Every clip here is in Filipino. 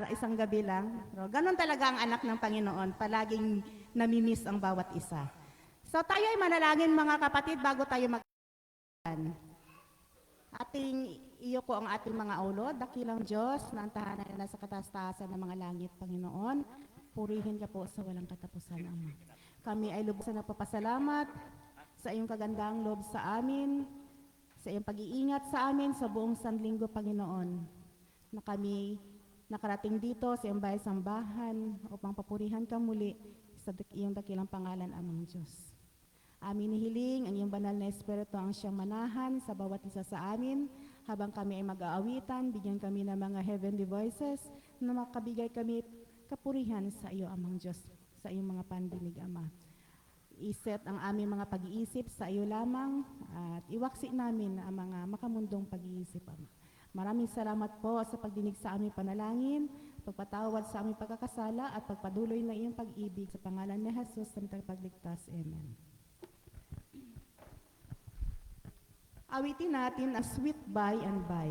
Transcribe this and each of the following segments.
isang gabi lang. Pero ganun talaga ang anak ng Panginoon, palaging namimiss ang bawat isa. So tayo ay manalangin mga kapatid bago tayo ating iyo ko ang ating mga ulo, dakilang Diyos na ang tahanan na sa kataas-taasan ng mga langit, Panginoon. Purihin ka po sa walang katapusan, Ama. Kami ay lubos na nagpapasalamat sa iyong kagandang loob sa amin, sa iyong pag-iingat sa amin sa buong sanlinggo, Panginoon, na kami nakarating dito sa iyong bahay-sambahan upang papurihan ka muli sa iyong dakilang pangalan, Amang Diyos. Amin hihiling ang iyong banal na Espiritu ang siyang manahan sa bawat isa sa amin habang kami ay mag-aawitan, bigyan kami ng mga heavenly voices na makabigay kami kapurihan sa iyo, Amang Diyos, sa iyong mga pandinig, Ama. Iset ang aming mga pag-iisip sa iyo lamang at iwaksi namin ang mga makamundong pag-iisip, Ama. Maraming salamat po sa pagdinig sa aming panalangin, pagpatawad sa aming pagkakasala at pagpaduloy ng iyong pag-ibig sa pangalan ni Jesus na tagapagligtas. Amen. Awitin natin ang Sweet By and By.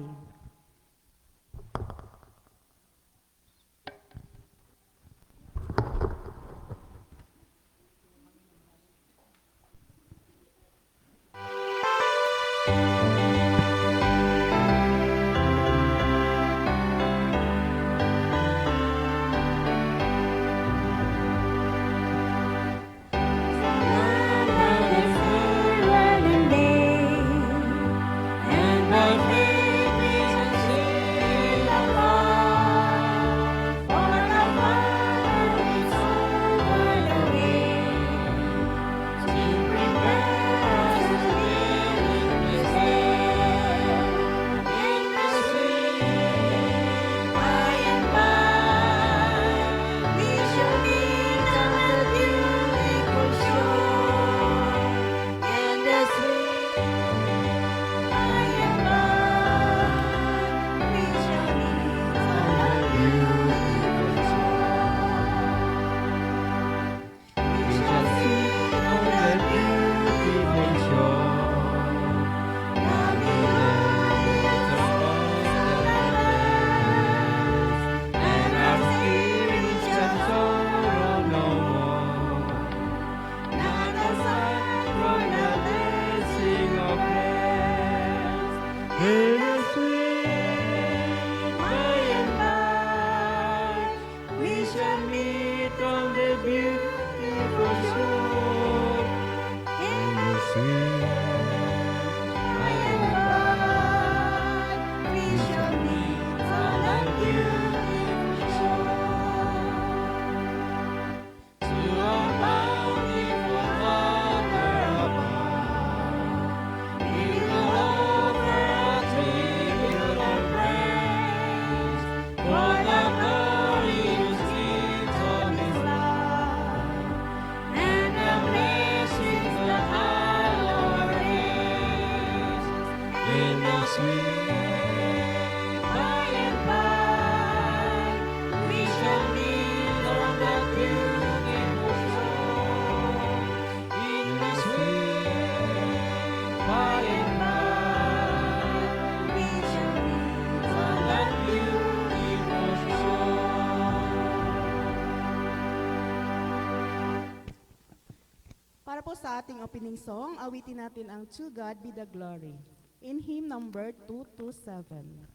Para po sa ating opening song, awitin natin ang To God Be the Glory. In hymn number 227.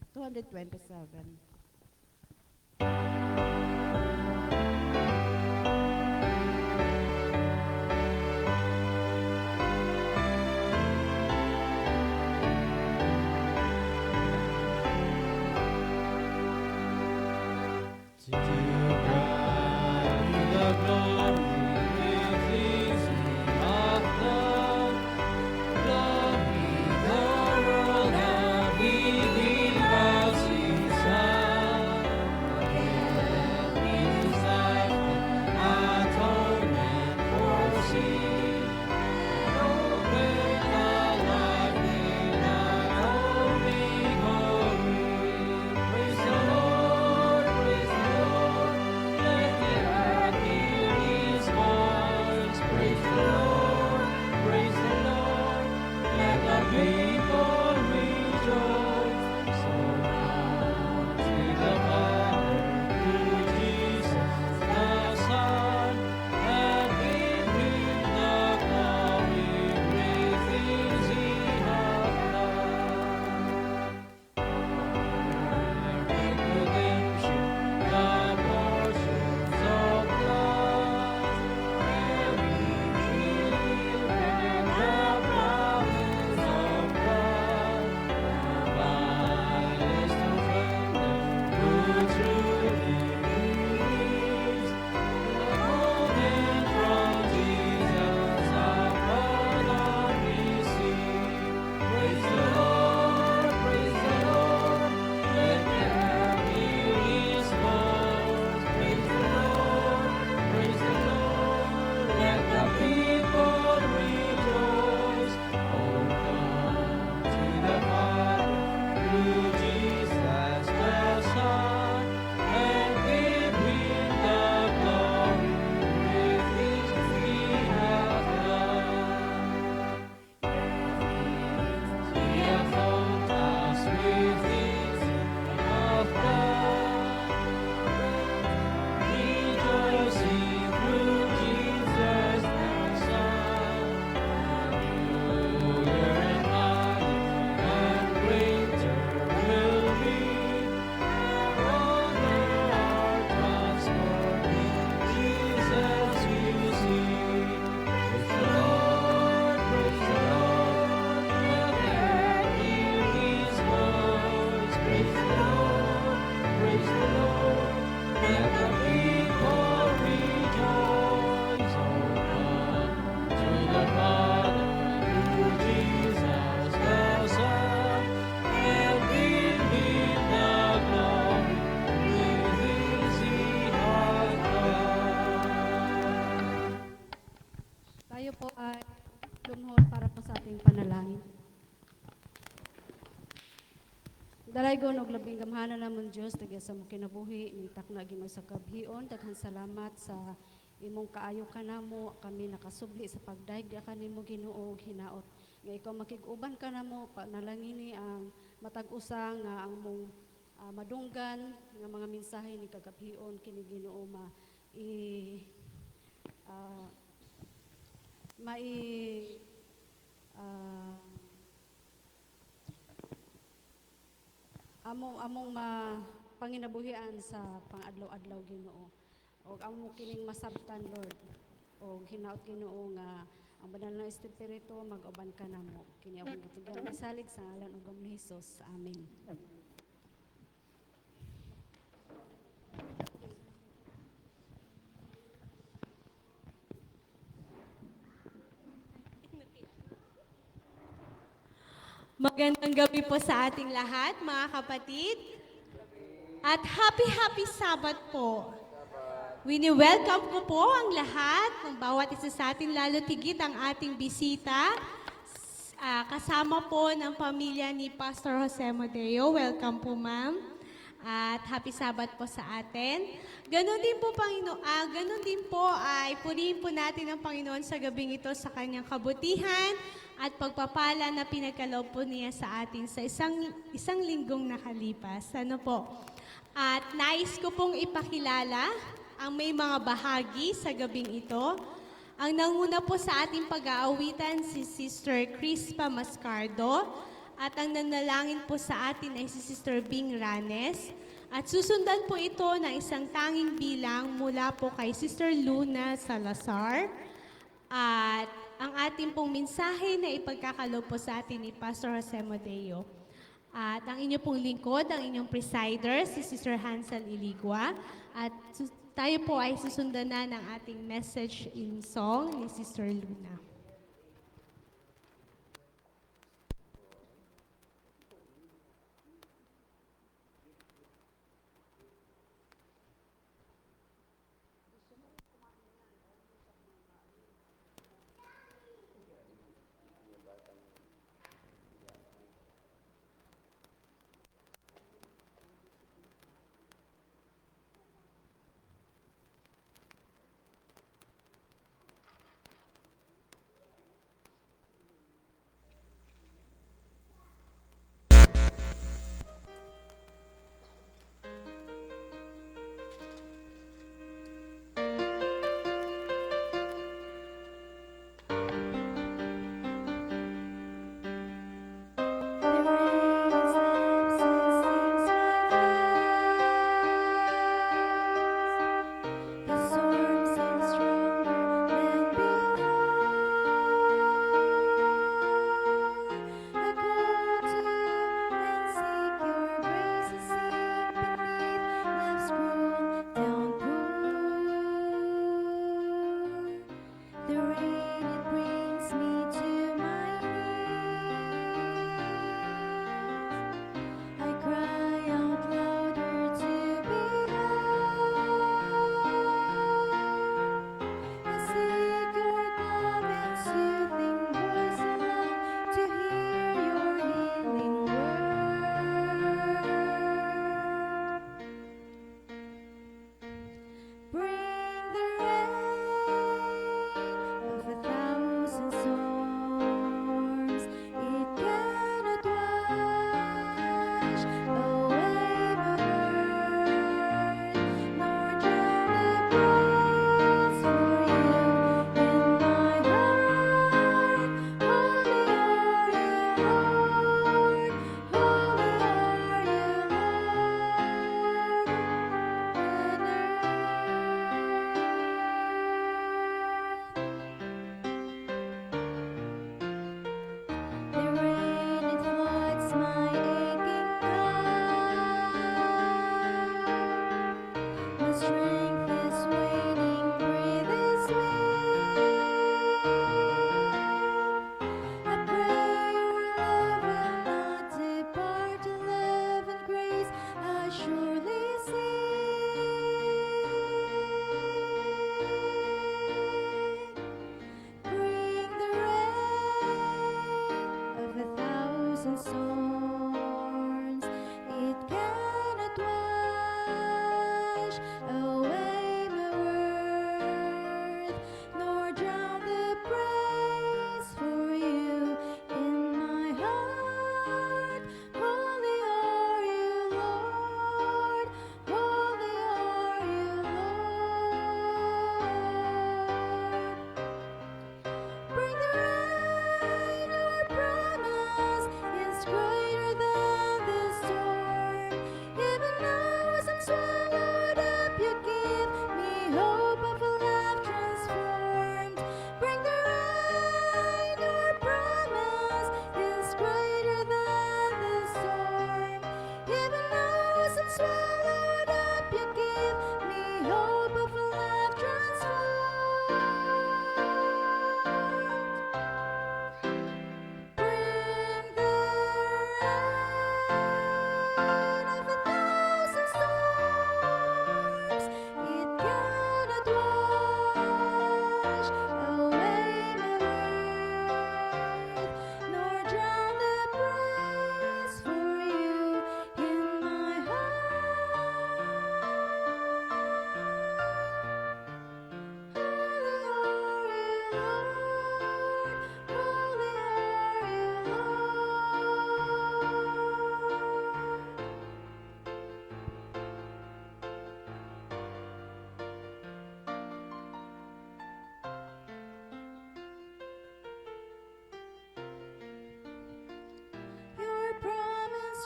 Praise the Lord. Dalaygon og labing gamhanan namon Dios daghan sa mo kinabuhi ning takna Ginoo sa kabhion. Daghan salamat sa imong kaayo kanamo, kami nakasubli sa pagdaig kanimo Ginoo og hinaot nga ikaw makig-uban kanamo panalangini ang matag usa nga ang mong madunggan nga mga mensahe ni kagabhion kini Ginoo i ah, mai ah, among panginabuhian sa pangadlaw-adlaw Ginoo. Og amo kining masabtan Lord. Og hinaot Ginoo nga ang banal na espiritu mag-uban ka namo. Kini akong gitugan salig sa ngalan ug ni Hesus. Amen. Magandang gabi po sa ating lahat, mga kapatid. At happy Sabbath po. Wini-welcome ko po ang lahat, ng bawat isa sa atin, lalo tigit ang ating bisita. Kasama po ng pamilya ni Pastor Jose Modeo. Welcome po, ma'am. At happy Sabbath po sa atin. Ganon din po, ganon din po ay purihin po natin ang Panginoon sa gabing ito sa kanyang kabutihan at pagpapala na pinagkaloob po niya sa atin sa isang linggong nakalipas. Ano po? At nais ko pong ipakilala ang may mga bahagi sa gabing ito. Ang nanguna po sa ating pag-aawitan si Sister Crispa Mascardo at ang nanalangin po sa atin ay si Sister Bing Ranes. At susundan po ito ng isang tanging bilang mula po kay Sister Luna Salazar. At ang ating pong mensahe na ipagkakaloob po sa atin ni Pastor Jose Modeo. At ang inyong pong lingkod, ang inyong presider, si Sister Hansel Iligua. At tayo po ay susundan na ng ating message in song ni Sister Luna.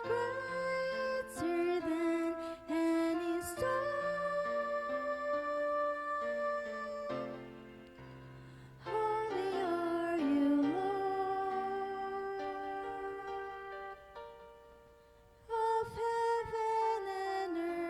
greater than any storm. Holy are you, Lord, of heaven and earth.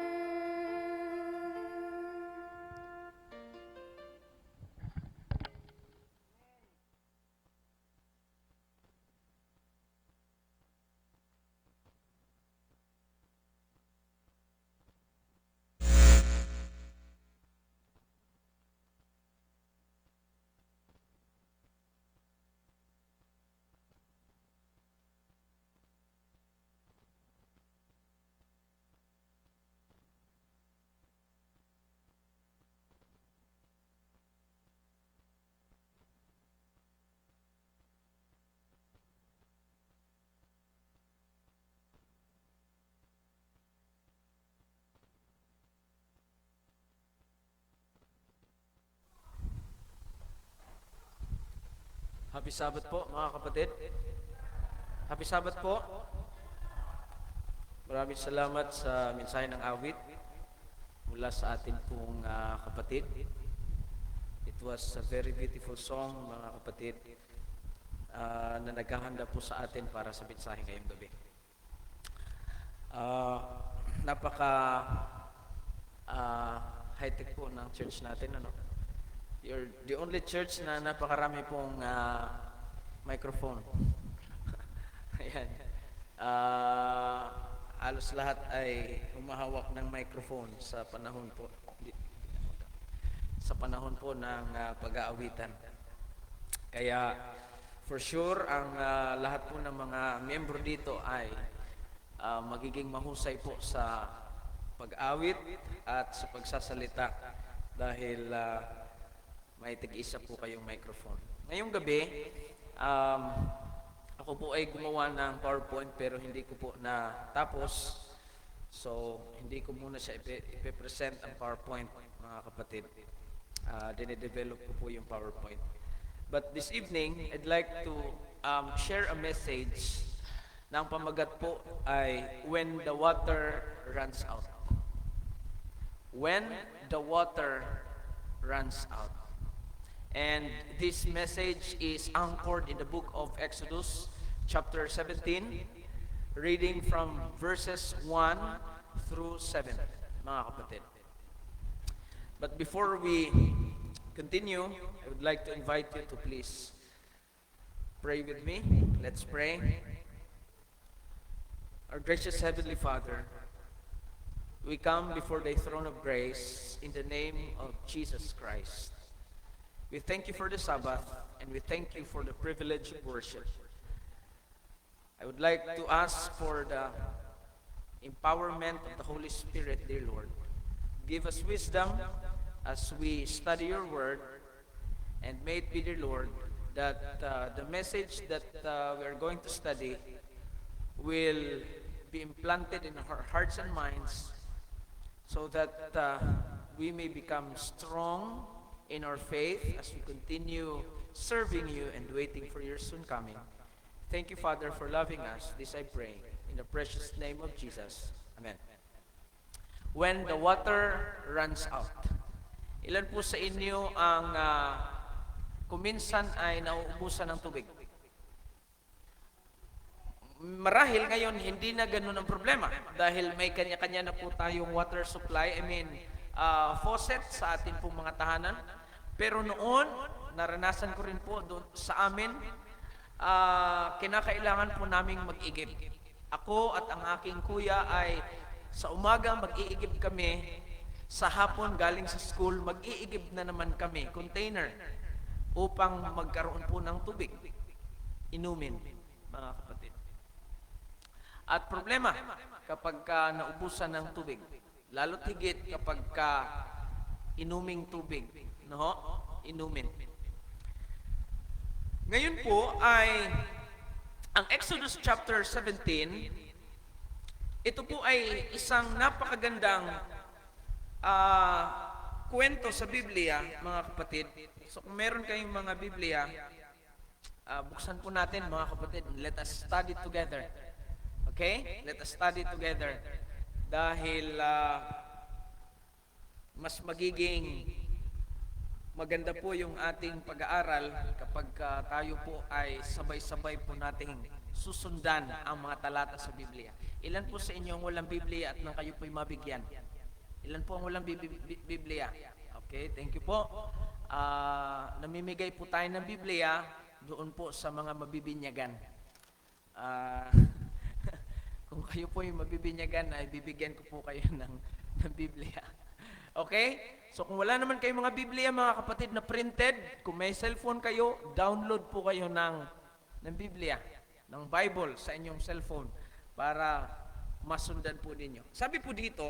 Happy Sabbath po mga kapatid. Happy Sabbath po. Maraming salamat sa mensahe ng awit mula sa atin pong kapatid. It was a very beautiful song mga kapatid na naghahanda po sa atin para sa mensahe ngayong gabi. Napaka high-tech po ng church natin, ano? You're the only church na napakarami pong microphone. Ayan. Halos lahat ay humahawak ng microphone sa panahon po. Sa panahon po ng pag-aawitan. Kaya for sure ang lahat po ng mga miyembro dito ay magiging mahusay po sa pag-awit at sa pagsasalita dahil may tig-isa po kayong microphone. Ngayong gabi, ako po ay gumawa ng PowerPoint pero hindi ko po natapos. So, hindi ko muna siya ipe-present ang PowerPoint, mga kapatid. Dine-develop ko po yung PowerPoint. But this evening, I'd like to share a message na ang pamagat po ay When the Water Runs Out. When the water runs out. And this message is anchored in the book of Exodus, chapter 17, reading from verses 1 through 7, mga kapatid. But before we continue, I would like to invite you to please pray with me. Let's pray. Our gracious Heavenly Father, we come before thy throne of grace in the name of Jesus Christ. We thank you for the Sabbath, and we thank you for the privilege of worship. I would like to ask for the empowerment of the Holy Spirit, dear Lord. Give us wisdom as we study your word, and may it be, dear Lord, that the message that we are going to study will be implanted in our hearts and minds so that we may become strong in our faith as we continue serving you and waiting for your soon coming. Thank you, Father, for loving us. This I pray in the precious name of Jesus. Amen. When the water runs out. Ilan po sa inyo ang kuminsan ay nauubusan ng tubig? Marahil ngayon hindi na ganun ang problema dahil may kanya-kanya na po tayong water supply, faucet sa ating pong mga tahanan. Pero noon, naranasan ko rin po doon sa amin, kinakailangan po naming mag-igib. Ako at ang aking kuya ay sa umaga mag-iigib kami, sa hapon galing sa school, mag-iigib na naman kami, container, upang magkaroon po ng tubig. Inumin, mga kapatid. At problema, kapag naubusan ng tubig, lalo't higit kapag inuming tubig, no? Inumin. Ngayon po ay ang Exodus chapter 17, ito po ay isang napakagandang kwento sa Biblia, mga kapatid. So kung meron kayong mga Biblia, buksan po natin, mga kapatid. Let us study together. Okay? Let us study together. Dahil mas magiging maganda po yung ating pag-aaral kapag tayo po ay sabay-sabay po nating susundan ang mga talata sa Biblia. Ilan po sa inyo ang walang Biblia at nang kayo po'y mabigyan? Ilan po ang walang Biblia? Okay, thank you po. Namimigay po tayo ng Biblia doon po sa mga mabibinyagan. Kung kayo po yung mabibinyagan, ay bibigyan ko po kayo ng Biblia. Okay? So kung wala naman kayong mga Biblia, mga kapatid, na printed, kung may cellphone kayo, download po kayo ng Biblia, ng Bible sa inyong cellphone para masundan po ninyo. Sabi po dito,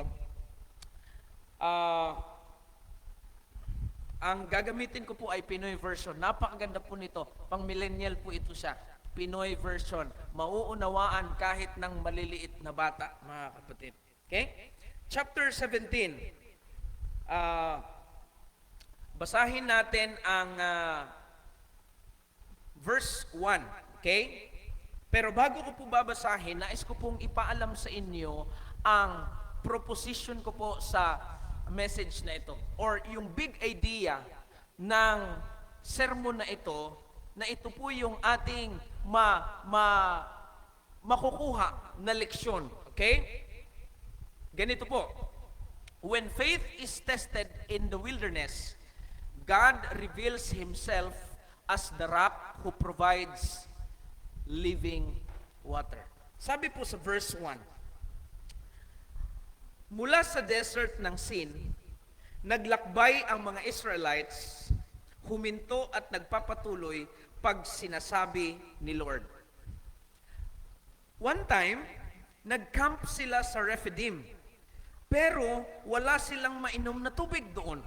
ang gagamitin ko po ay Pinoy version. Napakaganda po nito. Pang millennial po ito siya. Pinoy version. Mauunawaan kahit ng maliliit na bata, mga kapatid. Okay? Chapter 17. Basahin natin ang verse 1. Okay? Pero bago ko po babasahin, nais ko pong ipaalam sa inyo ang proposition ko po sa message na ito. Or yung big idea ng sermon na ito po yung ating makukuha na leksyon. Okay? Ganito po. When faith is tested in the wilderness, God reveals Himself as the rock who provides living water. Sabi po sa verse 1, mula sa desert ng Sin, naglakbay ang mga Israelites, huminto at nagpapatuloy pag sinasabi ni Lord. One time, nag-camp sila sa Rephidim, pero wala silang mainom na tubig doon.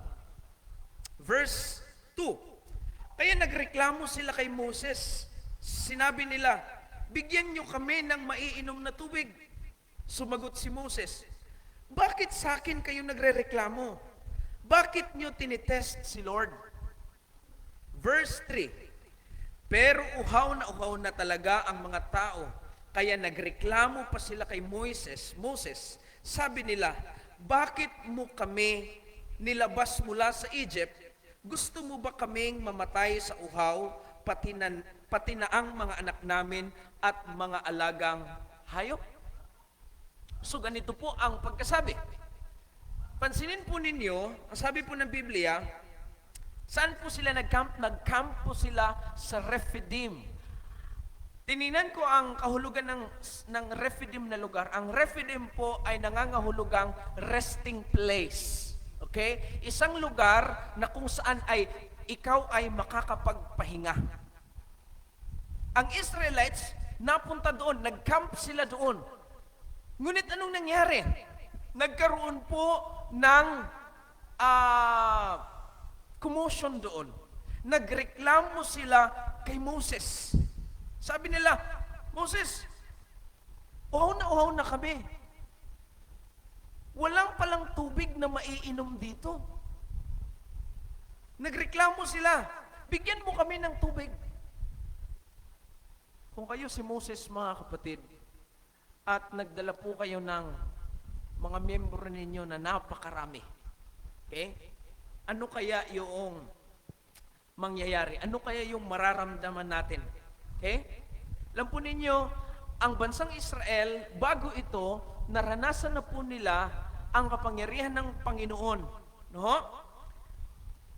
Verse 2, kaya nagreklamo sila kay Moses. Sinabi nila, bigyan nyo kami ng maiinom na tubig. Sumagot si Moses, bakit sa akin kayo nagrereklamo? Bakit nyo tinitest si Lord? Verse 3, pero uhaw na talaga ang mga tao, kaya nagreklamo pa sila kay Moses, sabi nila, bakit mo kami nilabas mula sa Egypt? Gusto mo ba kaming mamatay sa uhaw, pati na ang mga anak namin at mga alagang hayop? So ganito po ang pagkasabi. Pansinin po ninyo, ang sabi po ng Biblia, saan po sila nag-camp? Nag-camp po sila sa Rephidim. Tininan ko ang kahulugan ng Rephidim na lugar. Ang Rephidim po ay nangangahulugang resting place. Okay? Isang lugar na kung saan ay ikaw ay makakapagpahinga. Ang Israelites napunta doon, nag-camp sila doon. Ngunit anong nangyari? Nagkaroon po ng commotion doon. Nagreklamo sila kay Moses. Sabi nila, Moses, uhaw na kami. Walang palang tubig na maiinom dito. Nagreklamo sila, bigyan mo kami ng tubig. Kung kayo si Moses, mga kapatid, at nagdala po kayo ng mga miyembro ninyo na napakarami, okay? Ano kaya yung mangyayari? Ano kaya yung mararamdaman natin? Okay? Alam po ninyo, ang bansang Israel, bago ito, naranasan na po nila ang kapangyarihan ng Panginoon. No?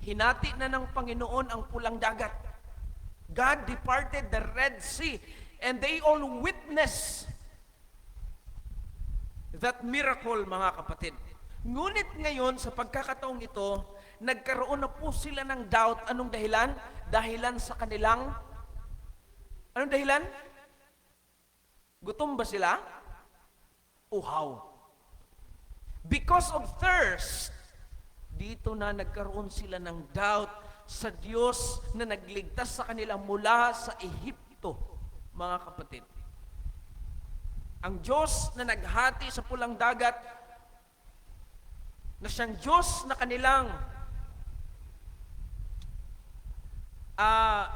Hinati na ng Panginoon ang pulang dagat. God departed the Red Sea, and they all witnessed that miracle, mga kapatid. Ngunit ngayon, sa pagkakataong ito, nagkaroon na po sila ng doubt. Anong dahilan? Dahilan sa kanilang anong dahilan? Gutom ba sila? Uhaw. Because of thirst, dito na nagkaroon sila ng doubt sa Diyos na nagligtas sa kanila mula sa Ehipto, mga kapatid. Ang Diyos na naghati sa pulang dagat, na siyang Diyos na kanilang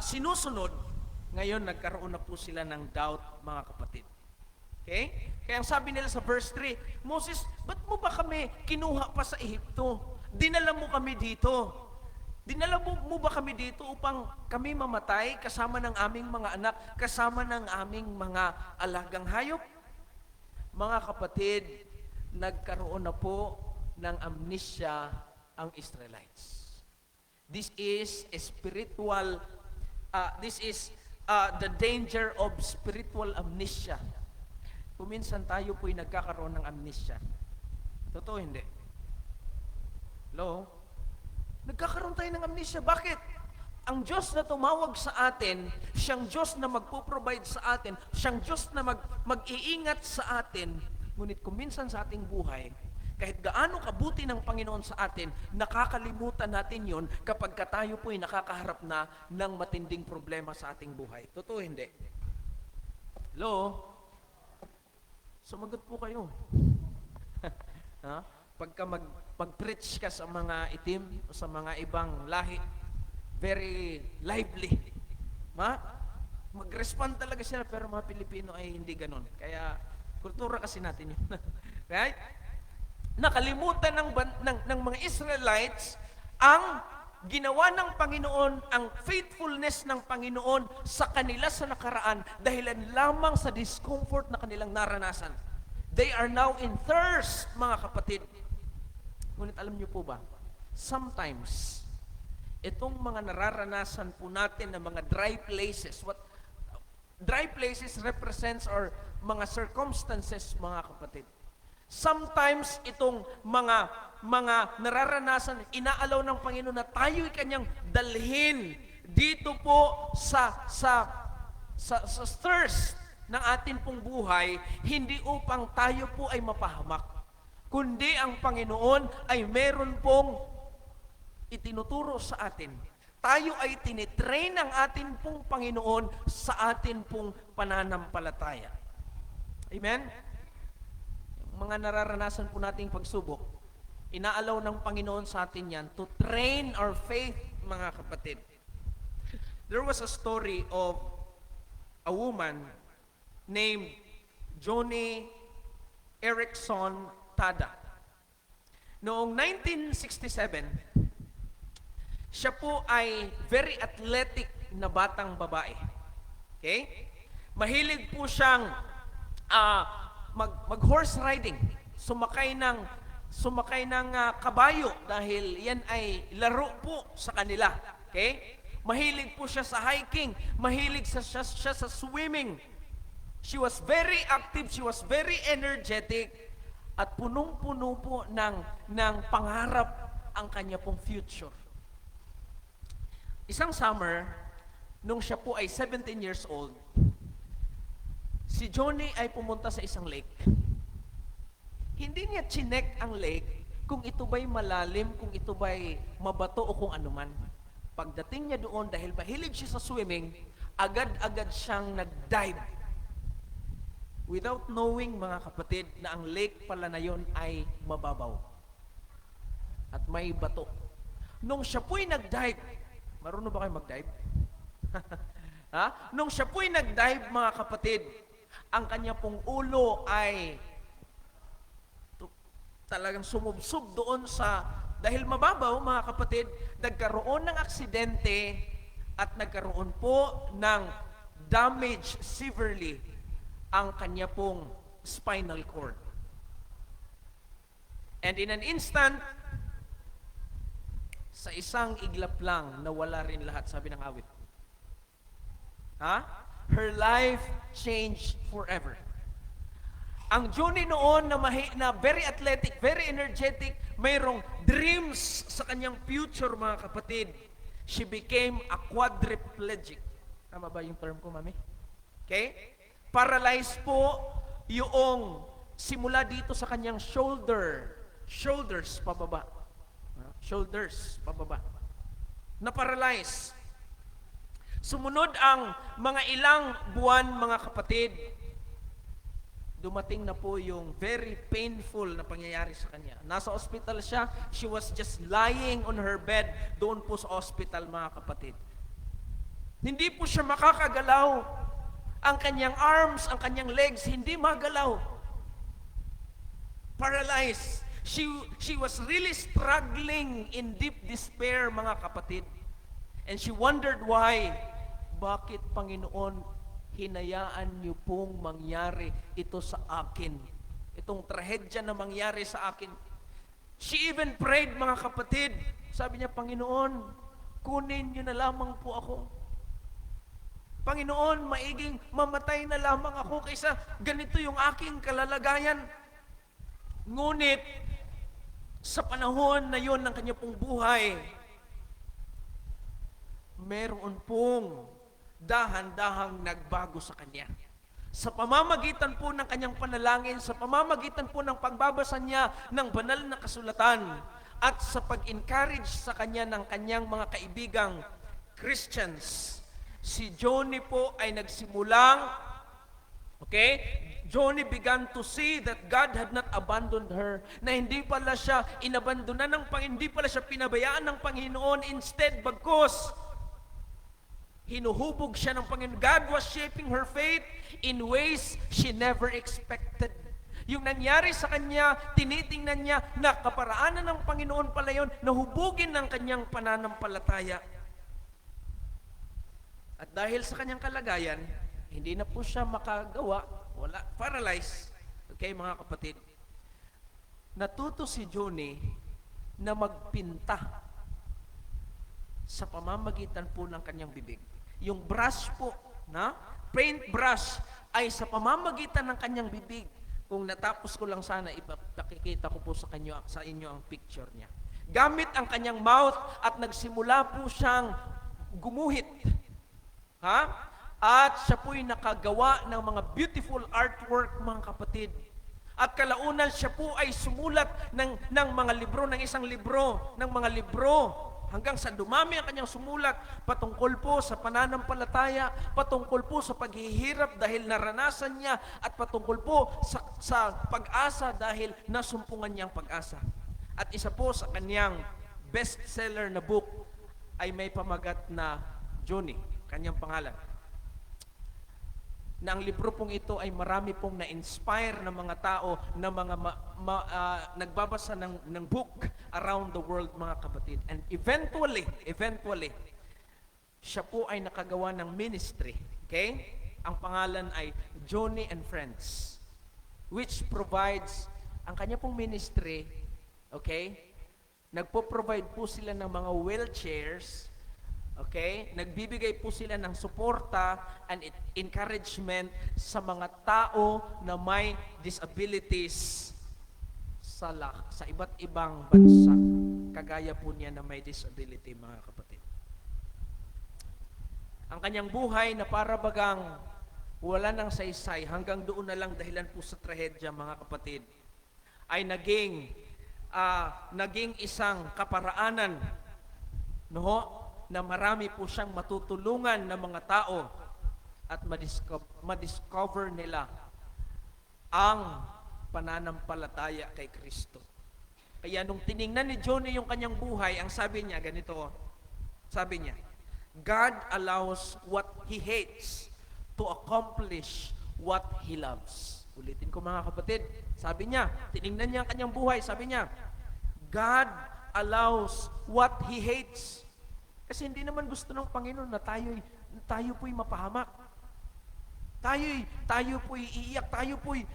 sinusunod, ngayon nagkaroon na po sila ng doubt, mga kapatid. Okay? Kaya ang sabi nila sa verse 3, Moses, ba't mo ba kami kinuha pa sa Ehipto? Dinala mo kami dito. Dinala mo ba kami dito upang kami mamatay kasama ng aming mga anak, kasama ng aming mga alagang hayop? Mga kapatid, nagkaroon na po ng amnesia ang Israelites. This is a spiritual, the danger of spiritual amnesia. Kuminsan tayo po'y nagkakaroon ng amnesia. Totoo hindi? Hello? Nagkakaroon tayo ng amnesia. Bakit? Ang Diyos na tumawag sa atin, siyang Diyos na magpo-provide sa atin, siyang Diyos na mag-iingat sa atin, ngunit kuminsan sa ating buhay, kahit gaano kabuti ng Panginoon sa atin, nakakalimutan natin yon kapag tayo po'y nakakaharap na ng matinding problema sa ating buhay. Totoo hindi? Hello? Sumagot po kayo. Ha? Pagka mag-preach ka sa mga itim o sa mga ibang lahi, very lively. Mag-respond talaga sila, pero mga Pilipino ay hindi ganon. Kaya, kultura kasi natin yun. Right? Nakalimutan ng mga Israelites ang ginawa ng Panginoon, ang faithfulness ng Panginoon sa kanila sa nakaraan dahilan lamang sa discomfort na kanilang naranasan. They are now in thirst, mga kapatid. Ngunit alam niyo po ba, sometimes, itong mga nararanasan po natin ng mga dry places, dry places represents or mga circumstances, mga kapatid. Sometimes itong mga nararanasan, inaalaw ng Panginoon na tayo'y kanyang dalhin dito po sa thirst ng atin pong buhay, hindi upang tayo po ay mapahamak, kundi ang Panginoon ay meron pong itinuturo sa atin. Tayo ay tinitrain ng atin pong Panginoon sa atin pong pananampalataya. Amen? Mga nararanasan po nating pagsubok, inaalaw ng Panginoon sa atin yan to train our faith, mga kapatid. There was a story of a woman named Joni Eareckson Tada. Noong 1967, siya po ay very athletic na batang babae. Okay? Mahilig po siyang mag-horse riding, sumakay ng kabayo dahil yan ay laro po sa kanila. Okay? Mahilig po siya sa hiking, mahilig siya sa swimming. She was very active, she was very energetic, at punong-puno po ng pangarap ang kanya pong future. Isang summer, nung siya po ay 17 years old, si Johnny ay pumunta sa isang lake. Hindi niya chinek ang lake kung ito ba'y malalim, kung ito ba'y mabato o kung anuman. Pagdating niya doon, dahil mahilig siya sa swimming, agad-agad siyang nag-dive. Without knowing, mga kapatid, na ang lake pala na yon ay mababaw. At may bato. Nung siya po'y nag-dive, marunong ba kayo mag-dive? Ha? Nung siya po'y nag-dive, mga kapatid, ang kanya pong ulo ay talagang sumubsob doon dahil mababaw, mga kapatid, nagkaroon ng aksidente at nagkaroon po ng damage severely ang kanya pong spinal cord. And in an instant, sa isang iglap lang, nawala rin lahat, sabi ng awit. Ha? Her life changed forever. Ang Johnny noon na very athletic, very energetic, mayroong dreams sa kanyang future, mga kapatid. She became a quadriplegic. Tama ba yung term ko, mami? Okay? Paralyzed po yung simula dito sa kanyang shoulders pababa. Shoulders pababa. Na-paralyze. Sumunod ang mga ilang buwan, mga kapatid, dumating na po yung very painful na pangyayari sa kanya. Nasa ospital siya, she was just lying on her bed doon po sa ospital, mga kapatid. Hindi po siya makakagalaw. Ang kanyang arms, ang kanyang legs, hindi magalaw. Paralyzed. She was really struggling in deep despair, mga kapatid. And she wondered why. Bakit, Panginoon, hinayaan niyo pong mangyari ito sa akin? Itong trahedya na mangyari sa akin. She even prayed, mga kapatid. Sabi niya, Panginoon, kunin niyo na lamang po ako. Panginoon, maiging mamatay na lamang ako kaysa ganito yung aking kalalagayan. Ngunit, sa panahon na yon ng kanya pong buhay, meron pong dahan-dahang nagbago sa kanya. Sa pamamagitan po ng kanyang panalangin, sa pamamagitan po ng pagbabasa niya ng banal na kasulatan, at sa pag-encourage sa kanya ng kanyang mga kaibigang Christians, si Johnny po ay nagsimulang, Johnny began to see that God had not abandoned her, na hindi pala siya inabandonan ng Panginoon, hindi pala siya pinabayaan ng Panginoon. Instead, bagkus, hinuhubog siya ng Panginoon. God was shaping her faith in ways she never expected. Yung nangyari sa kanya, tinitingnan niya na kaparaanan ng Panginoon pala yun, nahubugin ng kanyang pananampalataya. At dahil sa kanyang kalagayan, hindi na po siya makagawa, paralyzed. Mga kapatid. Natuto si Johnny na magpinta sa pamamagitan po ng kanyang bibig. Yung brush po, paint brush, ay sa pamamagitan ng kanyang bibig. Kung natapos ko lang sana, ipakikita ko po sa inyo ang picture niya. Gamit ang kanyang mouth at nagsimula po siyang gumuhit. At siya po'y nakagawa ng mga beautiful artwork, mga kapatid. At kalaunan siya po ay sumulat ng mga libro, ng isang libro, ng mga libro, hanggang sa dumami ang kanyang sumulat patungkol po sa pananampalataya, patungkol po sa paghihirap dahil naranasan niya, at patungkol po sa pag-asa dahil nasumpungan niyang pag-asa. At isa po sa kanyang bestseller na book ay may pamagat na Johnny, kanyang pangalan. Na ang libro pong ito ay marami pong na-inspire ng mga tao na mga nagbabasa ng book around the world, mga kapatid. And eventually, siya po ay nakagawa ng ministry. Ang pangalan ay Johnny and Friends, which provides, ang kanya pong ministry, nagpo-provide po sila ng mga wheelchairs. Nagbibigay po sila ng suporta and encouragement sa mga tao na may disabilities sa iba't ibang bansa. Kagaya po niya na may disability, mga kapatid. Ang kanyang buhay na para bagang wala nang saysay, hanggang doon na lang dahilan po sa trahedya, mga kapatid, ay naging isang kaparaanan, na marami po siyang matutulungan ng mga tao at madiscover nila ang pananampalataya kay Kristo. Kaya nung tiningnan ni Johnny yung kanyang buhay, ang sabi niya, ganito, sabi niya, God allows what He hates to accomplish what He loves. Ulitin ko, mga kapatid, sabi niya, tiningnan niya ang kanyang buhay, sabi niya, God allows what He hates. Kasi hindi naman gusto ng Panginoon na tayo po'y mapahamak. Tayo po'y iiyak, tayo po'y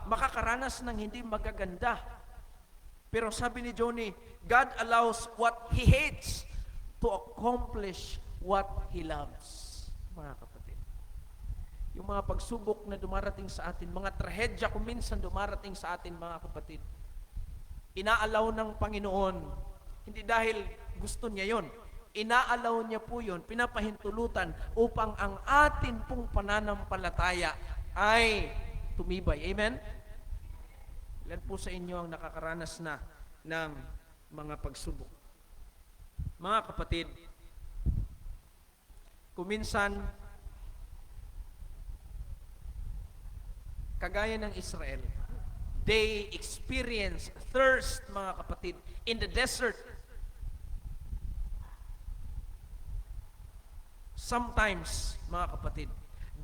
makakaranas ng hindi magaganda. Pero sabi ni Johnny, God allows what He hates to accomplish what He loves. Mga kapatid, yung mga pagsubok na dumarating sa atin, mga trahedya kung minsan dumarating sa atin, mga kapatid, inaalaw ng Panginoon, hindi dahil gusto niya yon. Inaalaw niya po yun, pinapahintulutan upang ang atin pong pananampalataya ay tumibay. Amen? Ilan po sa inyo ang nakakaranas na ng mga pagsubok? Mga kapatid, kuminsan, kagaya ng Israel, they experience thirst, mga kapatid, in the desert. Sometimes, mga kapatid,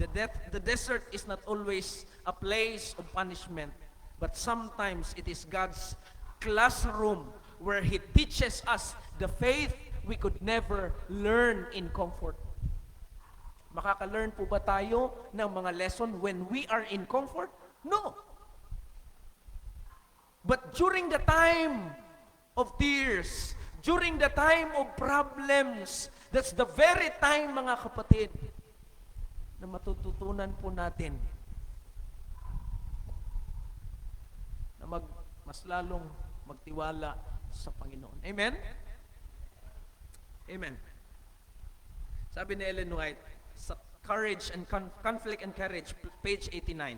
The desert is not always a place of punishment, but sometimes it is God's classroom where He teaches us the faith we could never learn in comfort. Makaka-learn po ba tayo ng mga lesson when we are in comfort? No. But during the time of tears, during the time of problems, that's the very time, mga kapatid, na matututunan po natin na mas lalong magtiwala sa Panginoon. Amen? Amen. Sabi ni Ellen White, sa Courage and Conflict and Courage, page 89,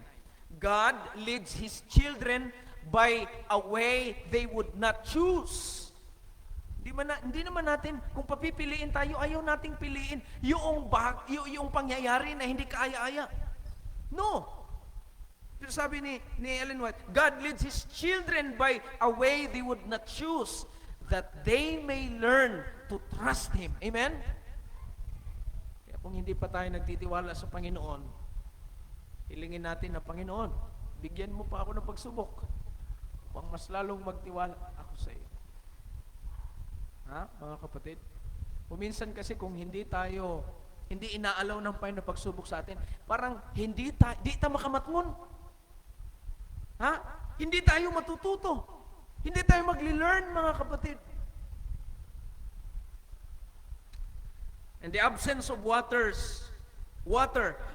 God leads His children by a way they would not choose. Hindi naman natin, kung papipiliin tayo, ayaw nating piliin yung pangyayari na hindi kaaya-aya. No. Pero sabi ni Ellen White, God leads His children by a way they would not choose, that they may learn to trust Him. Amen? Kaya kung hindi pa tayo nagtitiwala sa Panginoon, hilingin natin na, Panginoon, bigyan mo pa ako ng pagsubok upang mas lalong magtiwala ako sa iyo. Ha, mga kapatid? Kuminsan kasi kung hindi inaalaw ng Panginoon na pagsubok sa atin, parang di tayo makamatngon. Ha? Hindi tayo matututo. Hindi tayo magli-learn, mga kapatid. And the absence of water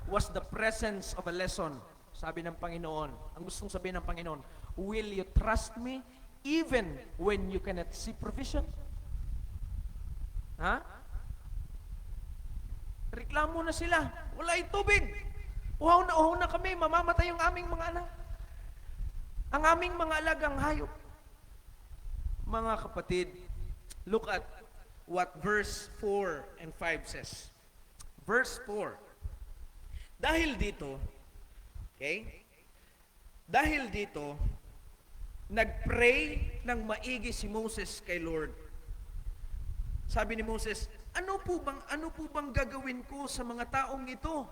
was the presence of a lesson. Sabi ng Panginoon, ang gustong sabihin ng Panginoon, will you trust me even when you cannot see provision? Ha? Reklamo na sila. Wala yung tubig. Uhaw na kami. Mamamatay yung aming mga anak. Ang aming mga alagang hayop. Mga kapatid, look at what verse 4 and 5 says. Verse 4. Dahil dito, nag-pray ng maigi si Moses kay Lord. Sabi ni Moses, ano po bang gagawin ko sa mga taong ito?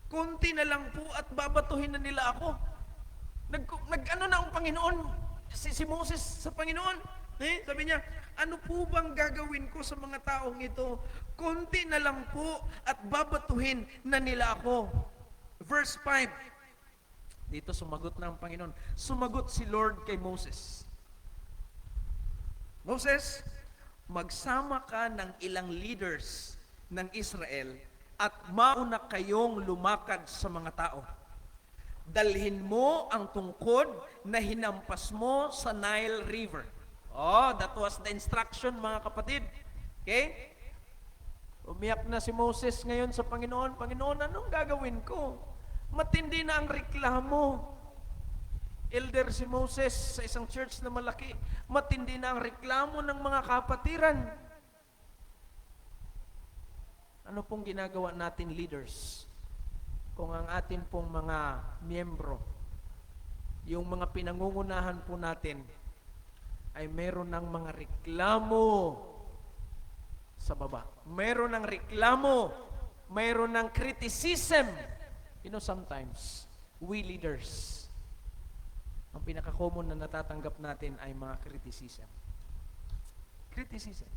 Konti na lang po at babatuhin na nila ako. Nag-ano na ang Panginoon, si Moses sa Panginoon. Sabi niya, ano po bang gagawin ko sa mga taong ito? Konti na lang po at babatuhin na nila ako. Verse 5. Dito sumagot na ang Panginoon. Sumagot si Lord kay Moses. Moses, magsama ka ng ilang leaders ng Israel at mauna kayong lumakad sa mga tao. Dalhin mo ang tungkod na hinampas mo sa Nile River. Oh, that was the instruction, mga kapatid. Okay? Umiyak na si Moses ngayon sa Panginoon. Panginoon, anong gagawin ko? Matindi na ang reklamo. Elder si Moses sa isang church na malaki. Matindi na ang reklamo ng mga kapatiran. Ano pong ginagawa natin leaders? Kung ang atin pong mga miyembro, yung mga pinangungunahan po natin, ay meron ng mga reklamo sa baba. Meron ng reklamo, meron ng criticism. You know, sometimes, we leaders, ang pinaka-common na natatanggap natin ay mga criticism. Criticism.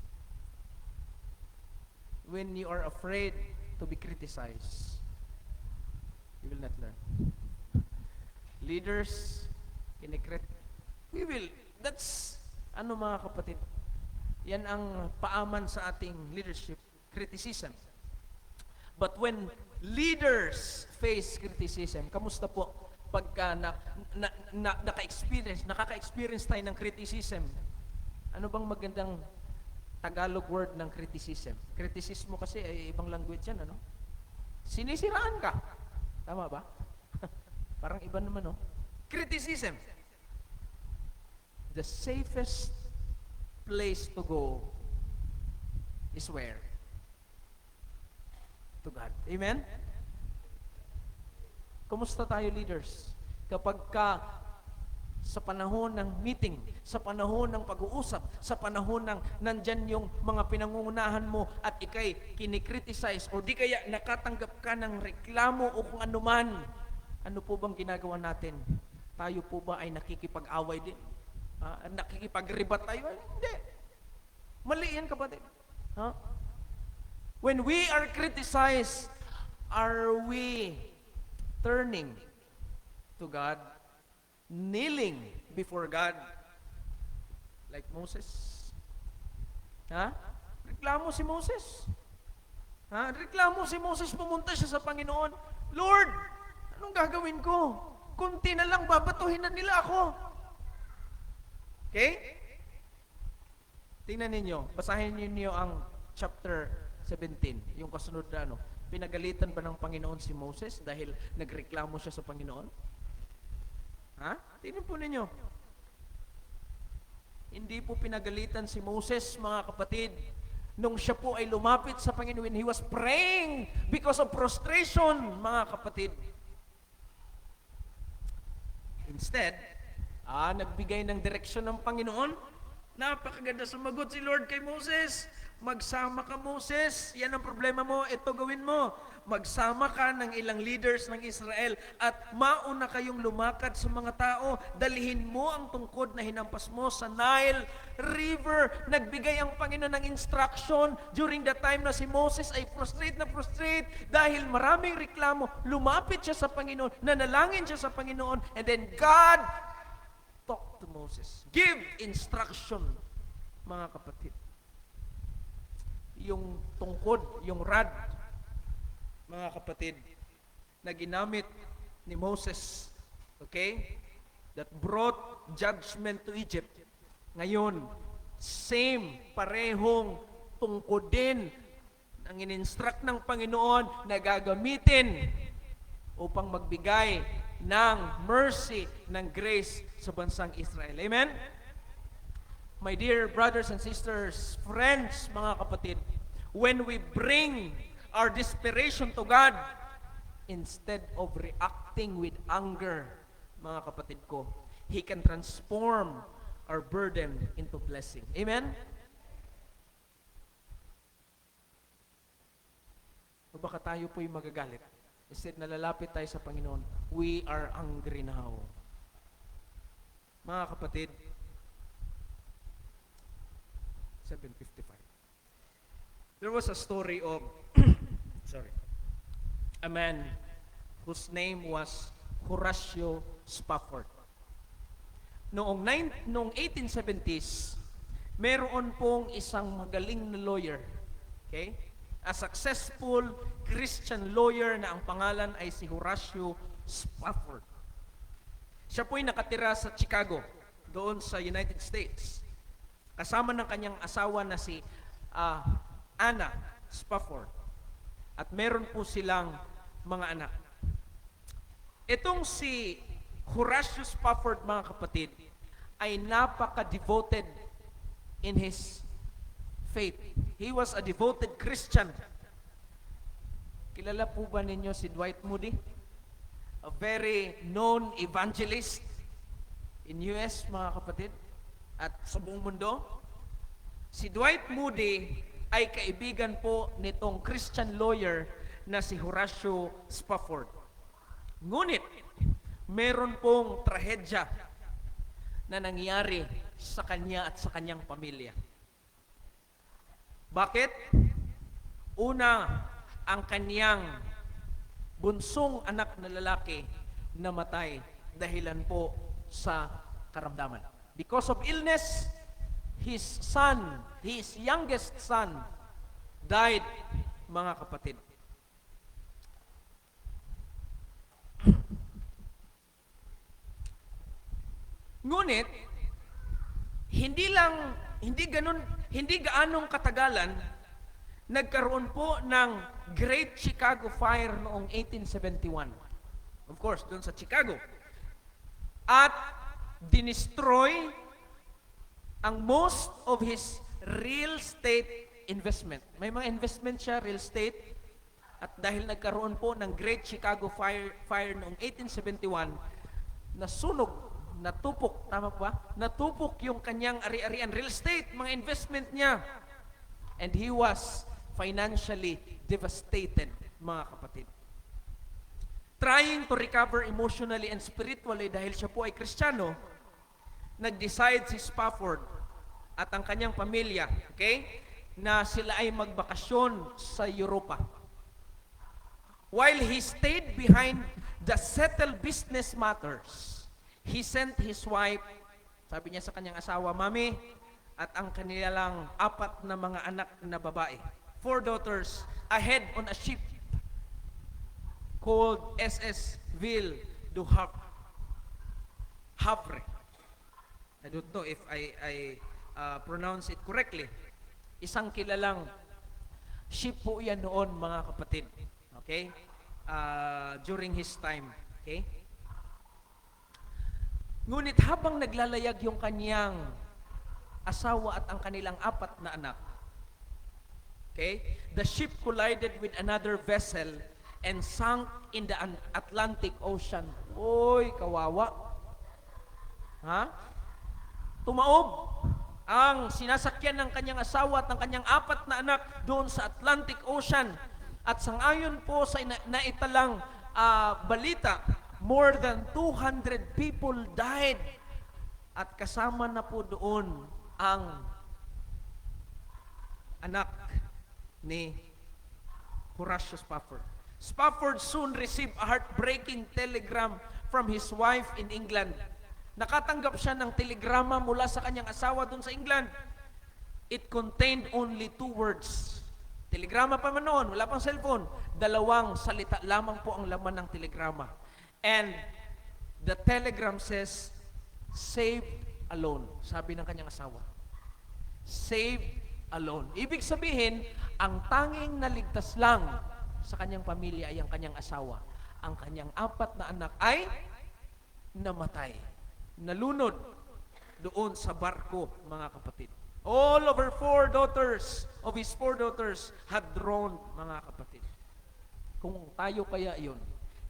When you are afraid to be criticized, you will not learn. Leaders, we will. That's, mga kapatid, yan ang paaman sa ating leadership, criticism. But when leaders face criticism, kamusta po pagka nakaka-experience tayo ng criticism? Ano bang magandang Tagalog word ng criticism? Kritisismo kasi ay ibang language yan, ano? Sinisiraan ka. Tama ba? Parang iba naman, no? Criticism. The safest place to go is where? To God. Amen? Kumusta tayo, leaders? Kapag sa panahon ng meeting, sa panahon ng pag-uusap, sa panahon ng nandyan yung mga pinangungunahan mo at ikay kinikriticize o di kaya nakatanggap ka ng reklamo o kung anuman, ano po bang ginagawa natin? Tayo po ba ay nakikipag-away din? Nakikipag-ribat tayo? Hindi. Mali yan, kapatid. When we are criticized, are we turning to God, kneeling before God like Moses? Reklamo si Moses. Reklamo si Moses, pumunta siya sa Panginoon. Lord, anong gagawin ko? Kunti na lang, babatuhin na nila ako. Okay? Tingnan ninyo, basahin ninyo ang chapter 17, yung kasunod na pinagalitan ba ng Panginoon si Moses dahil nagreklamo siya sa Panginoon? Tingnan po ninyo. Hindi po pinagalitan si Moses, mga kapatid, nung siya po ay lumapit sa Panginoon when he was praying because of prostration, mga kapatid. Instead, nagbigay ng direksyon ng Panginoon. Napakaganda sumagot si Lord kay Moses. Magsama ka, Moses. Yan ang problema mo. Ito gawin mo. Magsama ka ng ilang leaders ng Israel at mauna kayong lumakad sa mga tao. Dalhin mo ang tungkod na hinampas mo sa Nile River. Nagbigay ang Panginoon ng instruction during the time na si Moses ay prostrate na prostrate dahil maraming reklamo. Lumapit siya sa Panginoon, nanalangin siya sa Panginoon, and then God talked to Moses. Give instruction, mga kapatid. Yung tungkod, yung rod, mga kapatid, na ginamit ni Moses, okay, that brought judgment to Egypt. Ngayon, same, parehong tungkod din ang in-instruct ng Panginoon na gagamitin upang magbigay ng mercy, ng grace sa bansang Israel. Amen? My dear brothers and sisters, friends, mga kapatid, when we bring our desperation to God, instead of reacting with anger, mga kapatid ko, He can transform our burden into blessing. Amen? O baka tayo po'y magagalit. Instead, nalalapit tayo sa Panginoon, we are angry now. Mga kapatid, 7:55. There was a story of a man whose name was Horatio Spafford. Noong 1870s, meron pong isang magaling na lawyer, okay? A successful Christian lawyer na ang pangalan ay si Horatio Spafford. Siya po'y nakatira sa Chicago, doon sa United States. Kasama ng kanyang asawa na si Anna Spafford. At meron po silang mga anak. Itong si Horatio Spafford, mga kapatid, ay napaka-devoted in his faith. He was a devoted Christian. Kilala po ba ninyo si Dwight Moody? A very known evangelist in US, mga kapatid, at sa buong mundo. Si Dwight Moody ay kaibigan po nitong Christian lawyer na si Horatio Spafford. Ngunit, meron pong trahedya na nangyari sa kanya at sa kanyang pamilya. Bakit? Una, ang kanyang bunsong anak na lalaki namatay dahilan po sa karamdaman. Because of illness, his youngest son, died, mga kapatid. Ngunit, hindi gaanong katagalan, nagkaroon po ng Great Chicago Fire noong 1871. Of course, doon sa Chicago. At dinestroy ang most of his real estate investment. May mga investment siya, real estate. At dahil nagkaroon po ng Great Chicago Fire noong 1871, nasunog natupok, tama po ba? Natupok yung kanyang ari-arian, real estate, mga investment niya. And he was financially devastated, mga kapatid. Trying to recover emotionally and spiritually dahil siya po ay Kristiyano, nag-decide si Spafford at ang kanyang pamilya, okay, na sila ay magbakasyon sa Europa. While he stayed behind the settled business matters, he sent his wife, sabi niya sa kanyang asawa, Mami, at ang kanilang 4 na mga anak na babae, 4 daughters, ahead on a ship called SS Ville du Havre. I don't know if I pronounce it correctly. Isang kilalang ship po yan noon, mga kapatid. Okay? During his time. Okay? Ngunit habang naglalayag yung kanyang asawa at ang kanilang 4 na anak, okay, the ship collided with another vessel and sank in the Atlantic Ocean. Oy, kawawa. Ha? Tumaob ang sinasakyan ng kanyang asawa at ng kanyang 4 na anak doon sa Atlantic Ocean. At sangayon po sa naitalang balita, more than 200 people died. At kasama na po doon ang anak ni Horatio Spafford. Spafford soon received a heartbreaking telegram from his wife in England. Nakatanggap siya ng telegrama mula sa kanyang asawa doon sa England. It contained only 2 words. Telegrama pa man noon, wala pang cellphone. 2 salita lamang po ang laman ng telegrama. And the telegram says, "Saved alone." Sabi ng kanyang asawa. Saved alone. Ibig sabihin, ang tanging naligtas lang sa kanyang pamilya ay ang kanyang asawa. Ang kanyang 4 na anak ay namatay. Nalunod doon sa barko, mga kapatid. All of his 4 daughters had drowned, mga kapatid. Kung tayo kaya yun,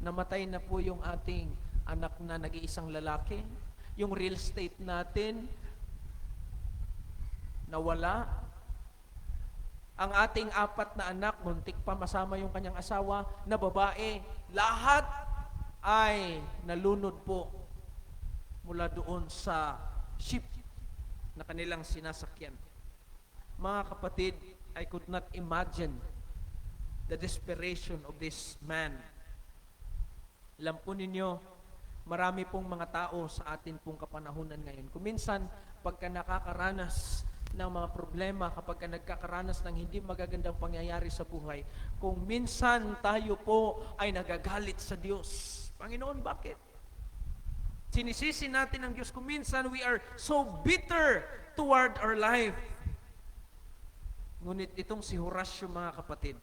namatay na po yung ating anak na nag-iisang lalaki, yung real estate natin, nawala, ang ating 4 na anak, muntik pa masama yung kanyang asawa, na babae, lahat ay nalunod po mula doon sa ship na kanilang sinasakyan. Mga kapatid, I could not imagine the desperation of this man. Alam po ninyo, marami pong mga tao sa atin pong kapanahunan ngayon. Kung minsan, pagka nakakaranas ng mga problema, kapag nagkakaranas ng hindi magagandang pangyayari sa buhay, kung minsan tayo po ay nagagalit sa Diyos. Panginoon, bakit? Sinisisi natin ang Diyos kung minsan we are so bitter toward our life. Ngunit itong si Horatio, mga kapatid,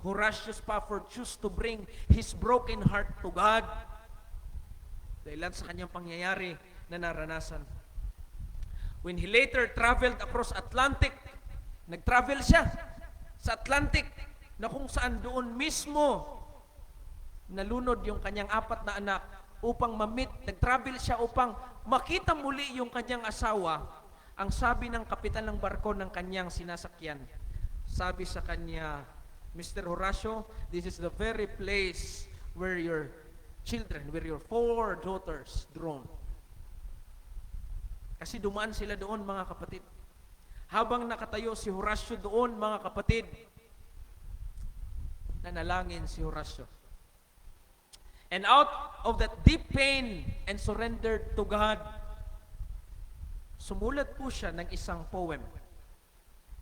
Horatio Spafford chose to bring his broken heart to God dahilan sa kanyang pangyayari na naranasan. When he later traveled across Atlantic, nag-travel siya sa Atlantic na kung saan doon mismo nalunod yung kanyang 4 na anak upang nag-travel siya upang makita muli yung kanyang asawa. Ang sabi ng kapitan ng barko ng kanyang sinasakyan, sabi sa kanya, Mr. Horatio, this is the very place where your children, where your 4 daughters drowned. Kasi dumaan sila doon, mga kapatid. Habang nakatayo si Horatio doon, mga kapatid, nanalangin si Horatio. And out of that deep pain and surrendered to God, sumulat po siya ng isang poem.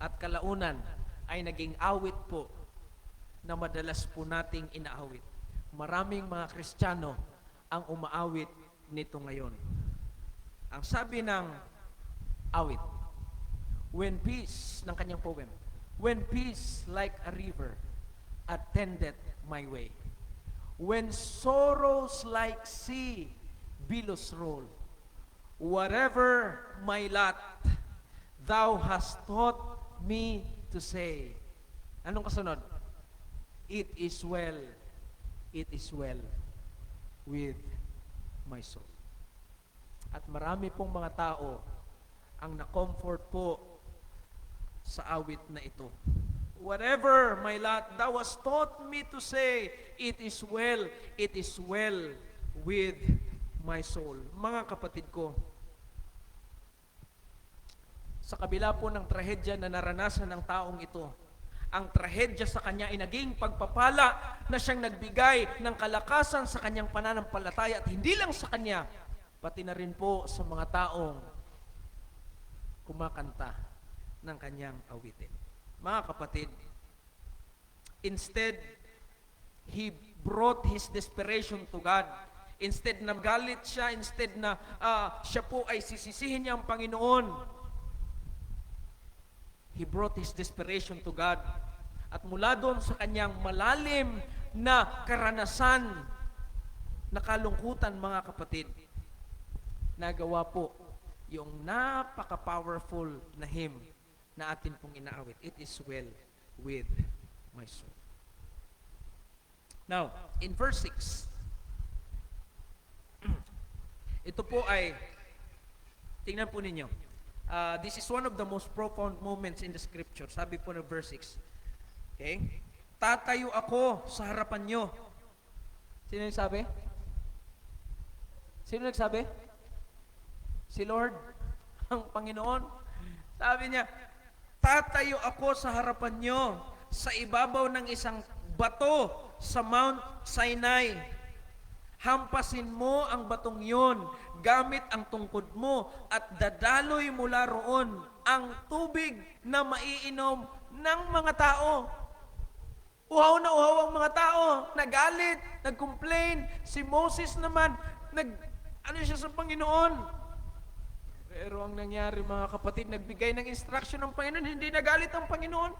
At kalaunan ay naging awit po na madalas po nating inaawit. Maraming mga Kristiyano ang umaawit nito ngayon. Ang sabi ng awit, when peace, ng kanyang poem, when peace like a river attendeth my way, when sorrows like sea billows roll, whatever my lot, thou hast taught me to say. Anong kasunod? It is well with my soul. At marami pong mga tao ang na-comfort po sa awit na ito. Whatever my lot, thou hast taught me to say, it is well with my soul. Mga kapatid ko, sa kabila po ng trahedya na naranasan ng taong ito, ang trahedya sa kanya ay naging pagpapala na siyang nagbigay ng kalakasan sa kanyang pananampalataya at hindi lang sa kanya, pati na rin po sa mga taong kumakanta ng kanyang awitin. Mga kapatid, instead, he brought his desperation to God. Instead na galit siya, instead na siya po ay sisisihin niya ang Panginoon, he brought his desperation to God. At mula doon sa kanyang malalim na karanasan, na kalungkutan, mga kapatid, nagawa po yung napaka-powerful na hymn na atin pong inaawit. It is well with my soul. Now, in verse 6, ito po ay, tingnan po ninyo, this is one of the most profound moments in the scripture. Sabi po ng verse 6, okay? Tatayo ako sa harapan nyo. Sino nagsabi? Sino nagsabi? Si Lord, ang Panginoon. Sabi niya, tatayo ako sa harapan nyo sa ibabaw ng isang bato sa Mount Sinai. Hampasin mo ang batong yon gamit ang tungkod mo at dadaloy mula roon ang tubig na maiinom ng mga tao. Uhaw na uhaw ang mga tao, nagalit, nag-complain. Si Moses naman, ano siya sa Panginoon? Pero ang nangyari, mga kapatid, nagbigay ng instruction ng Panginoon, hindi nagalit ang Panginoon.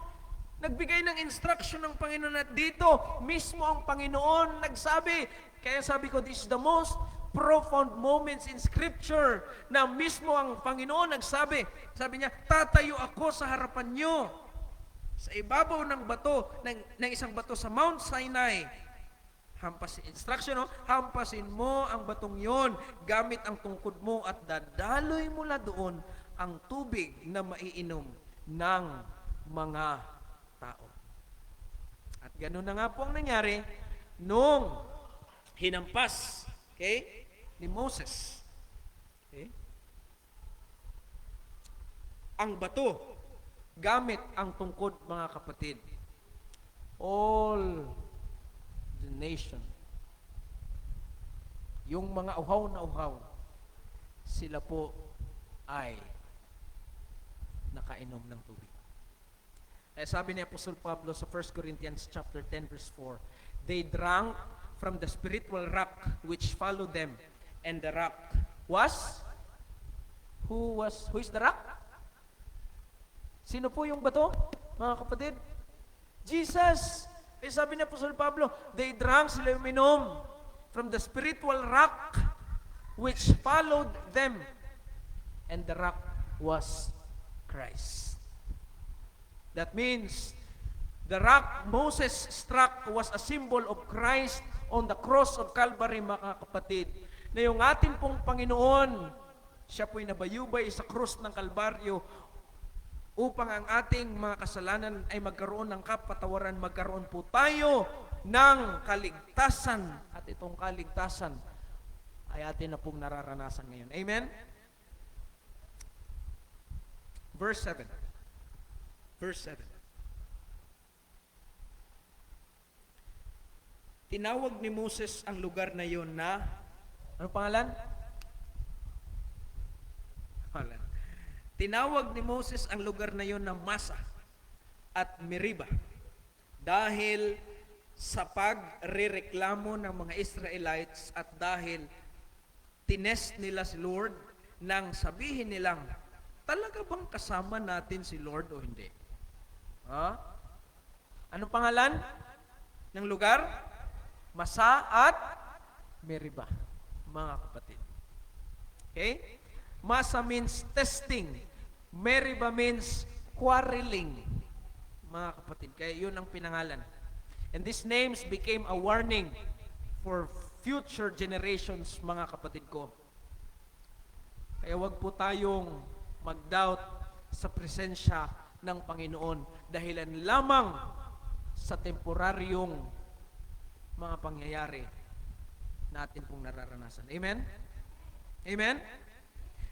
Nagbigay ng instruction ng Panginoon at dito, mismo ang Panginoon nagsabi. Kaya sabi ko, this is the most profound moments in Scripture na mismo ang Panginoon nagsabi. Sabi niya, tatayo ako sa harapan nyo sa ibabaw ng bato, ng isang bato sa Mount Sinai. Instruction, no? Hampasin mo ang batong yon gamit ang tungkod mo at dadaloy mula doon ang tubig na maiinom ng mga tao. At ganoon na nga po ang nangyari nung hinampas, okay, ni Moses, okay, ang bato gamit ang tungkod, mga kapatid. All the nation, yung mga uhaw na uhaw, sila po ay nakainom ng tubig. Eh, sabi ni Apostol Pablo sa 1 Corinthians chapter 10 verse 4, they drank from the spiritual rock which followed them, and the rock was, who is the rock? Sino po yung bato, mga kapatid? Jesus. Eh, sabi ni Apostol Pablo, they drank, sila uminom from the spiritual rock which followed them, and the rock was Christ. That means the rock Moses struck was a symbol of Christ on the cross of Calvary, mga kapatid. Na yung atin pong Panginoon, siya po'y nabayubay sa krus ng Kalbaryo upang ang ating mga kasalanan ay magkaroon ng kapatawaran, magkaroon po tayo ng kaligtasan. At itong kaligtasan ay atin na pong nararanasan ngayon. Amen? Verse 7. Verse 7. Tinawag ni Moses ang lugar na yon na, ano pangalan? Tinawag ni Moses ang lugar na yon na Masa at Meriba dahil sa pagrereklamo ng mga Israelites at dahil tinest nila si Lord nang sabihin nilang, talaga bang kasama natin si Lord o hindi? Ha? Ano pangalan ng lugar? Masa at Meriba, mga kapatid. Okay? Masa means testing. Meriba means quarreling, mga kapatid. Kaya yun ang pinangalan. And these names became a warning for future generations, mga kapatid ko. Kaya wag po tayong mag-doubt sa presensya ng Panginoon dahilan lamang sa temporaryong mga pangyayari natin pong nararanasan. Amen? Amen?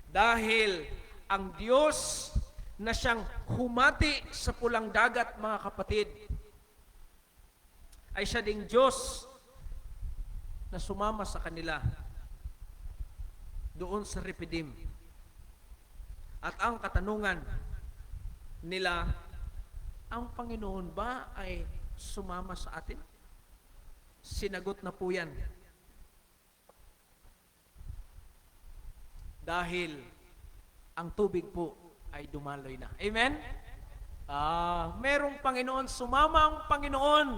Dahil ang Diyos na siyang humati sa pulang dagat, mga kapatid, ay siya ding Diyos na sumama sa kanila doon sa Refidim. At ang katanungan nila, ang Panginoon ba ay sumama sa atin? Sinagot na po yan. Dahil ang tubig po ay dumaloy na. Amen? Merong Panginoon, sumama ang Panginoon.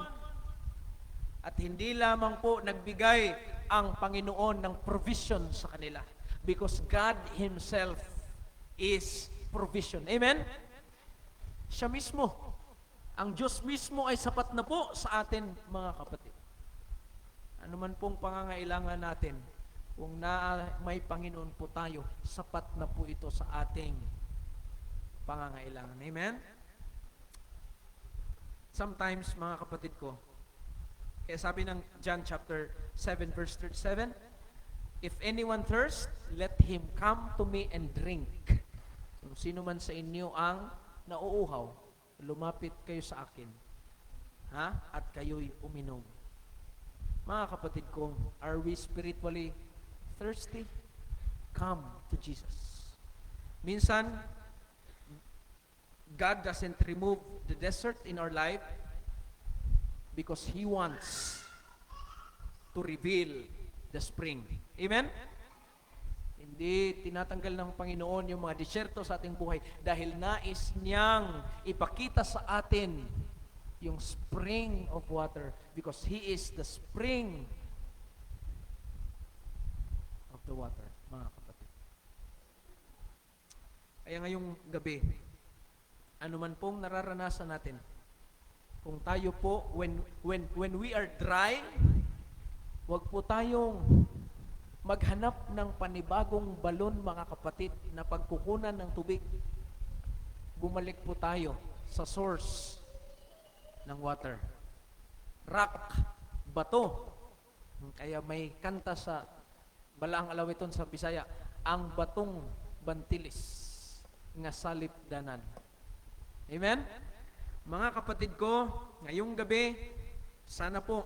At hindi lamang po nagbigay ang Panginoon ng provision sa kanila. Because God Himself is provision. Amen? Siya mismo. Ang Diyos mismo ay sapat na po sa atin, mga kapatid. Ano man pong pangangailangan natin, kung may Panginoon po tayo, sapat na po ito sa ating pangangailangan. Amen? Sometimes, mga kapatid ko, kaya sabi ng John chapter 7 verse 37, if anyone thirst, let him come to me and drink. Kung sino man sa inyo ang nauuhaw, lumapit kayo sa akin, at kayo'y uminom. Mga kapatid ko, are we spiritually thirsty? Come to Jesus. Minsan, God doesn't remove the desert in our life because He wants to reveal the spring. Amen? Hindi tinatanggal ng Panginoon yung mga disyerto sa ating buhay dahil nais niyang ipakita sa atin yung spring of water because He is the spring of the water, mga kapatid. Kaya ngayong gabi, ano man pong nararanasan natin, kung tayo po, when we are dry, wag po tayong maghanap ng panibagong balon, mga kapatid, na pagkukunan ng tubig. Bumalik po tayo sa source ng water. Rock, bato. Kaya may kanta sa Balaang Alawiton sa Bisaya, ang batong bantilis nga salip danan. Amen? Mga kapatid ko, ngayong gabi, sana po,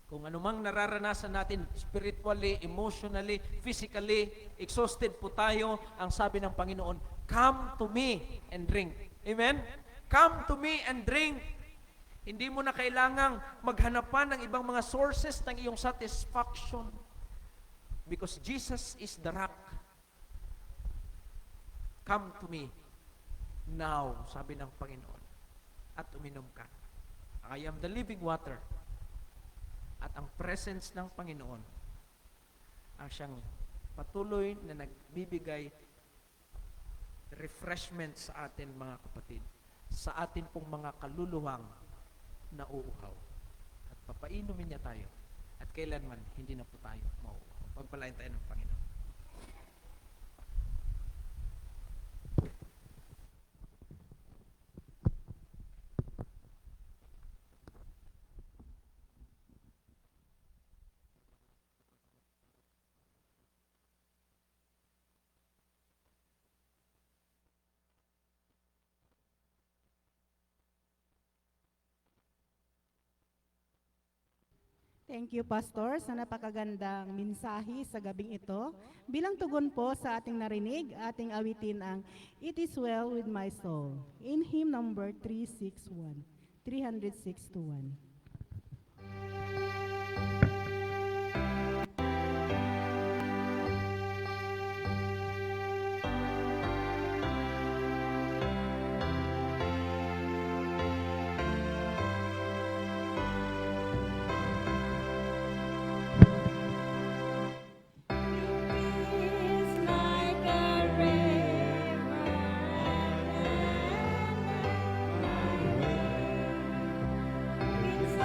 kung anumang nararanasan natin, spiritually, emotionally, physically, exhausted po tayo, ang sabi ng Panginoon, come to me and drink. Amen? Come to me and drink. Hindi mo na kailangang maghanap pa ng ibang mga sources ng iyong satisfaction. Because Jesus is the rock. Come to me now, sabi ng Panginoon, at uminom ka. I am the living water. At ang presence ng Panginoon ang siyang patuloy na nagbibigay refreshment sa atin, mga kapatid, sa atin pong mga kaluluwang na uuhaw. At papainumin niya tayo. At kailanman, hindi na po tayo mauuhaw. Pagpalain tayo ng Panginoon. Thank you, Pastor, sa napakagandang mensahe sa gabing ito. Bilang tugon po sa ating narinig, ating awitin ang It is Well with My Soul in hymn number 361. It's like a river in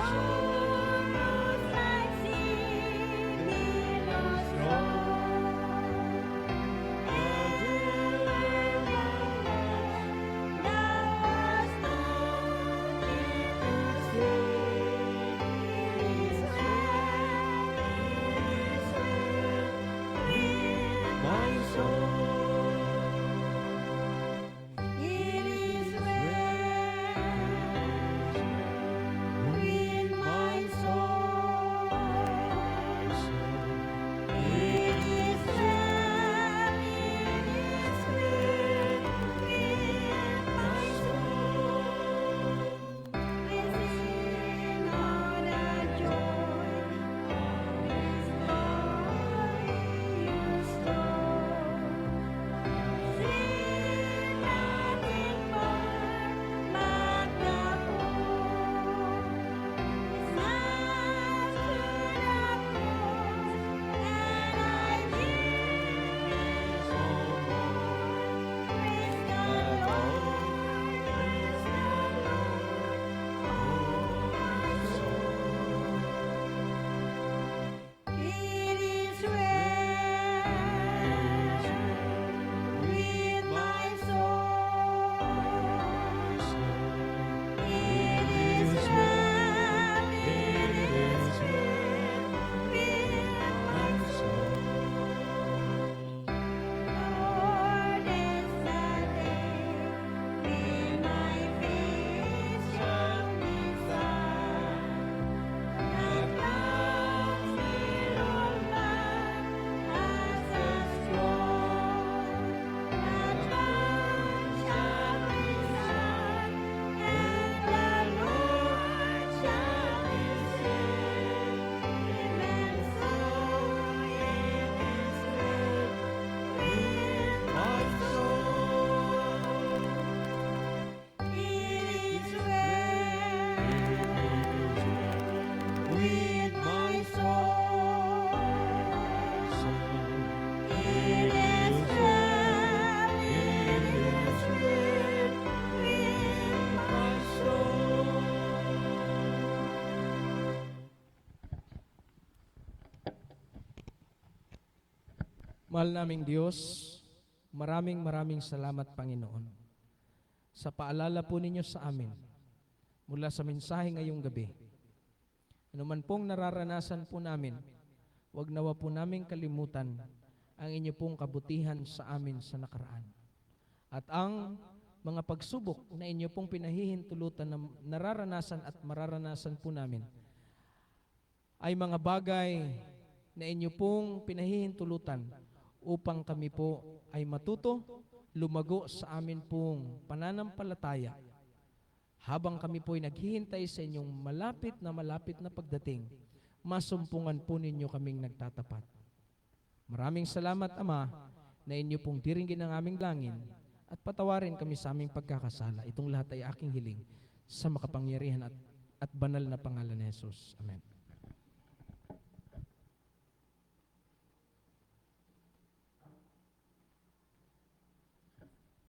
Mahal naming Diyos, maraming salamat, Panginoon, sa paalala po ninyo sa amin mula sa mensahe ngayong gabi. Ano man pong nararanasan po namin, wag nawa po namin kalimutan ang inyo pong kabutihan sa amin sa nakaraan. At ang mga pagsubok na inyo pong pinahihintulutan na nararanasan at mararanasan po namin ay mga bagay na inyo pong pinahihintulutan upang kami po ay matuto, lumago sa amin pong pananampalataya habang kami po ay naghihintay sa inyong malapit na pagdating, masumpungan po ninyo kaming nagtatapat. Maraming salamat, Ama, na inyo pong diringgin ang aming langin at patawarin kami sa aming pagkakasala. Itong lahat ay aking hiling sa makapangyarihan at banal na pangalan ni Jesus. Amen.